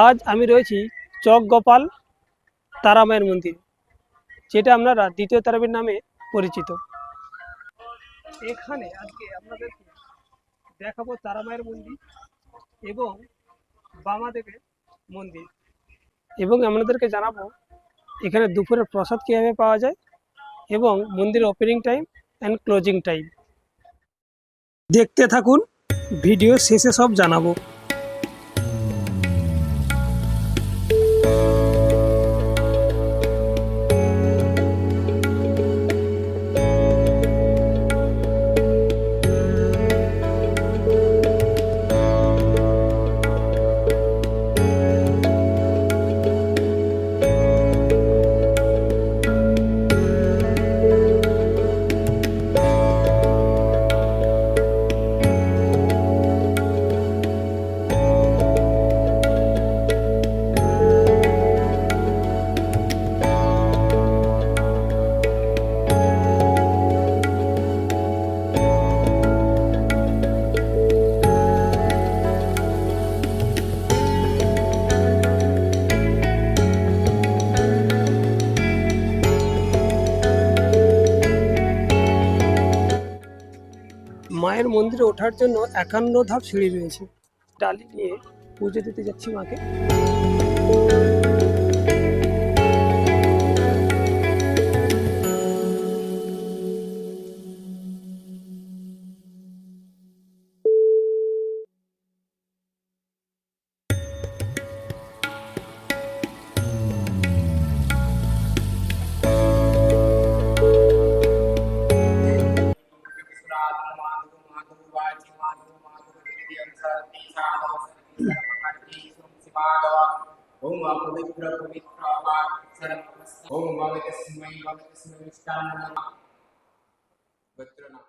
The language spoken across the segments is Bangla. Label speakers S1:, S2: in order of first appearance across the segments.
S1: আজ আমি রয়েছি চক গোপাল তারা মায়ের মন্দির, যেটা আপনারা দ্বিতীয় তারাপীঠ নামে পরিচিত। এখানে আজকে আপনাদেরকে দেখাবো তারা মায়ের মন্দির এবং বামাদেবের মন্দির, এবং আপনাদেরকে জানাবো এখানে দুপুরের প্রসাদ কীভাবে পাওয়া যায় এবং মন্দিরের opening time and closing time. দেখতে থাকুন, ভিডিও শেষে সব জানাবো। মায়ের মন্দিরে ওঠার জন্য 51 ধাপ সিঁড়ি রয়েছে। ডালি নিয়ে পুজো দিতে যাচ্ছি মাকে।
S2: ओम पवित्र पवित्र आवाज शरण ओम भगवतस्मै भगवतस्मै विष्णु वत्रना।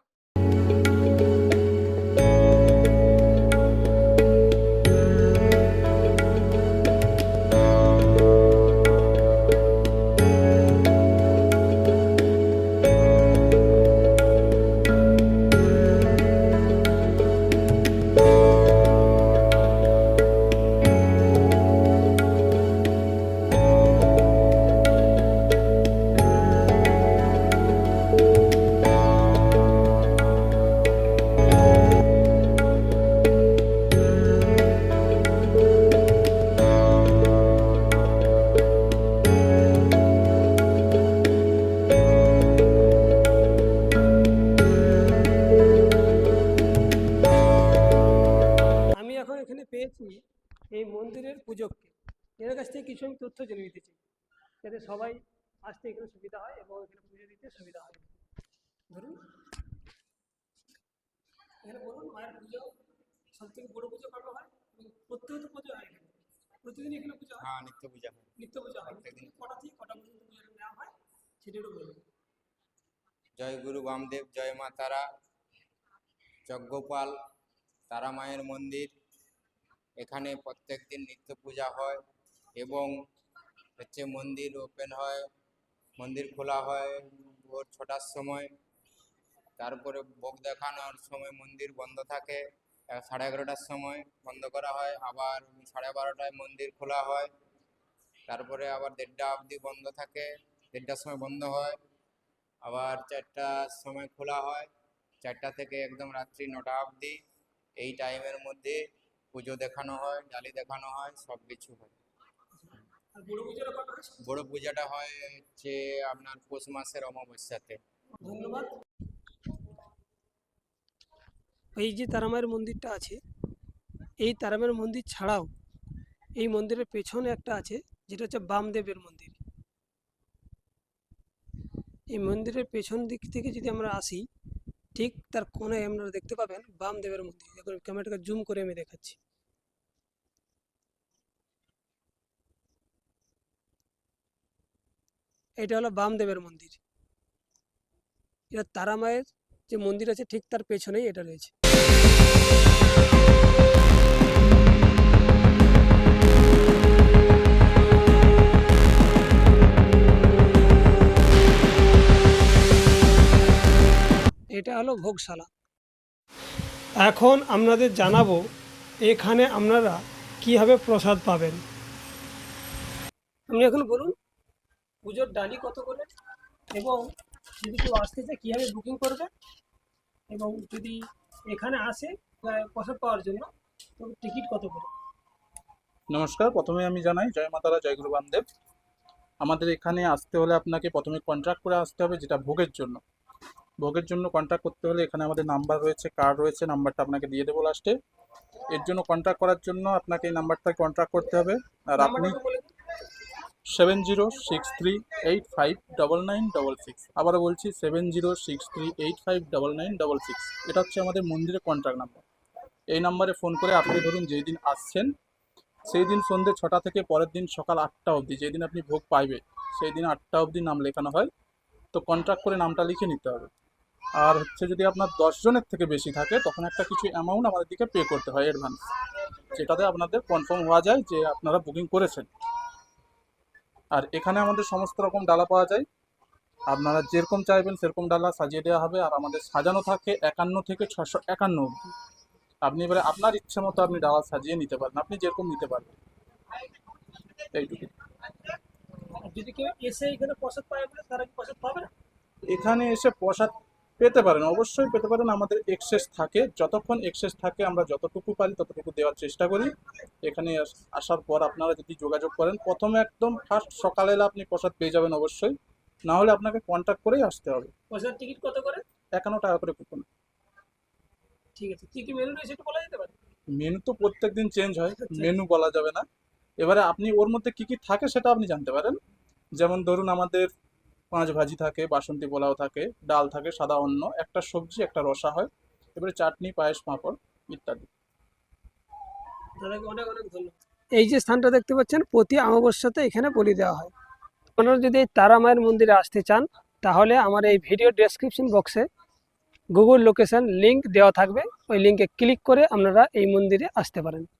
S2: পেয়েছি এই মন্দিরের পূজককে, এর কাছ থেকে কিছু আমি তথ্য জেনে নিতে চাই, যাতে সবাই আসতে এখানে সুবিধা হয় এবং এখানে পুজো দিতে সুবিধা হয়। ধরুন এখানে বলুন, মায়ের পুজো সব থেকে বড় পুজো কবে হয় এবং প্রত্যেক পুজো হয় এখানে? প্রতিদিন এখানে পুজো হয়?
S3: হ্যাঁ, নিত্য পূজা হয়।
S1: নিত্য পূজা হয়। প্রত্যেকদিন কটা থেকে কটা পর্যন্ত পুজো নেওয়া হয় সেটা একটু বলুন।
S3: জয় গুরু বামদেব, জয় মা তারা, চকগোপাল তারা মায়ের মন্দির। এখানে প্রত্যেক দিন নিত্য পূজা হয় এবং মন্দির ওপেন হয়, মন্দির খোলা হয় ভোর 6টার সময়। তারপরে ভোগ দেখানোর সময় মন্দির বন্ধ থাকে, 11:30টার সময় বন্ধ করা হয়, আবার 12:30টায় মন্দির খোলা হয়। তারপরে আবার 1:30 অবধি বন্ধ থাকে, 1:30টার সময় বন্ধ হয়, আবার 4টার সময় খোলা হয়, 4টা থেকে একদম রাত্রি 9টা অবধি। এই টাইমের মধ্যে পুজো দেখানো হয়, ডালি দেখানো হয়, সব কিছু হয়। বড় পূজাটা হয় আপনার পৌষ মাসের অমাবস্যাতে।
S1: ধন্যবাদ। এই যে তারামায়ের মন্দিরটা আছে, এই তারামায়ের মন্দির ছাড়াও এই মন্দিরের পেছনে একটা আছে, যেটা হচ্ছে বামদেবের মন্দির। এই মন্দিরের পেছন দিক থেকে যদি আমরা আসি, ঠিক তার কোণে আপনারা দেখতে পাবেন বামদেবের মন্দির। এখন ক্যামেরাটাকে জুম করে আমি দেখাচ্ছি। এটা হলো বামদেবের মন্দির। এটা তারামায়ের যে মন্দির আছে ঠিক তার পেছনেই এটা রয়েছে। এটা হলো ভোগশালা। এখন আপনাদের জানাবো এখানে আপনারা কীভাবে প্রসাদ পাবেন।
S2: আপনি এখন বলুন পুজোর ডালি কত করে, এবং যদি কেউ আসতে চায় কীভাবে বুকিং করবে, এবং যদি এখানে আসে প্রসাদ পাওয়ার জন্য তো টিকিট কত করে?
S4: নমস্কার, প্রথমে আমি জানাই জয় মাতারা, জয় গুরু বামদেব। আমাদের এখানে আসতে হলে আপনাকে প্রথমে কন্ট্রাক্ট করে আসতে হবে, যেটা ভোগের জন্য। ভোগের জন্য কন্ট্রাক্ট করতে হলে এখানে আমাদের নাম্বার রয়েছে, কার্ড রয়েছে, নাম্বারটা আপনাকে দিয়ে দেবো লাস্টে। এর জন্য কন্ট্রাক্ট করার জন্য আপনাকে এই নাম্বারটায় কন্ট্রাক্ট করতে হবে। আর আপনি
S2: নাম্বারটা বলে দিন।
S4: 7063859966, আবারও বলছি 7063859966। এটা হচ্ছে আমাদের মন্দিরের কন্ট্রাক্ট নাম্বার। এই নাম্বারে ফোন করে আপনি ধরুন যেই দিন আসছেন সেই দিন সন্ধ্যে 6টা থেকে পরের দিন সকাল 8টা অবধি, যেদিন আপনি ভোগ পাইবে সেই দিন 8টা অবধি নাম লেখানো হয়। তো কন্ট্রাক্ট করে নামটা লিখে নিতে হবে। আর হচ্ছে যদি আপনার 10 জনের থেকে বেশি থাকে তখন একটা কিছু অ্যামাউন্ট আমাদের দিকে পে করতে হয় অ্যাডভান্স, যেটাতে আপনাদের কনফার্ম হওয়া যায় যে আপনারা বুকিং করেছেন। আর এখানে আমাদের সমস্ত রকম ডালা পাওয়া যায়, আপনারা যেরকম চাইবেন সেরকম ডালা সাজিয়ে দেওয়া হবে। আর আমাদের সাজানো থাকে 51 থেকে 651 অবধি। আপনি এবারে আপনার ইচ্ছে মতো আপনি ডালা সাজিয়ে নিতে পারেন, আপনি যেরকম নিতে পারবেন। এইটুকু।
S2: আর যদি কেউ এসে এখানে প্রসাদ পায় বলে, তারা কি প্রসাদ পাবে না?
S4: এখানে এসে প্রসাদ পেতে পারেন, অবশ্যই পেতে পারেন। আমাদের এক্সেস থাকে, যতক্ষণ এক্সেস থাকে আমরা যতটুকু পারি ততটুকু দেওয়ার চেষ্টা করি। এখানে আসার পর আপনারা যদি যোগাযোগ করেন, প্রথমে একদম ফার্স্ট সকালে আপনি প্রসাদ পেয়ে যাবেন অবশ্যই, না হলে আপনাকে কন্ট্যাক্ট করেই আসতে হবে।
S2: প্রসাদ টিকিট কত করে?
S4: 51 টাকা করে কুপন।
S2: ঠিক আছে, কি কি মেনু রয়েছে একটু বলা যেতে পারে?
S4: মেনু তো প্রত্যেক দিন চেঞ্জ হয়,
S2: আচ্ছা।
S4: মেনু বলা যাবে না। এবারে আপনি ওর মধ্যে কি কি থাকে সেটা আপনি জানতে পারেন। যেমন ধরুন আমাদের 5 ভাজি থাকে, বাসন্তী পোলাও থাকে, ডাল থাকে, সাদা অন্ন, একটা সবজি, একটা রসা হয়, এবারে চাটনি, পায়েস, পাঁপড় ইত্যাদি।
S2: দাদাকে অনেক অনেক ধন্যবাদ। এই যে স্থানটা দেখতে পাচ্ছেন, প্রতি অমাবস্যাতে এখানে বলি দেওয়া হয়। আপনারা যদি এই তারা মায়ের মন্দিরে আসতে চান তাহলে আমার এই ভিডিও ডেসক্রিপশন বক্সে গুগল লোকেশন লিংক দেওয়া থাকবে, ওই লিংকে ক্লিক করে আপনারা এই মন্দিরে আসতে পারেন।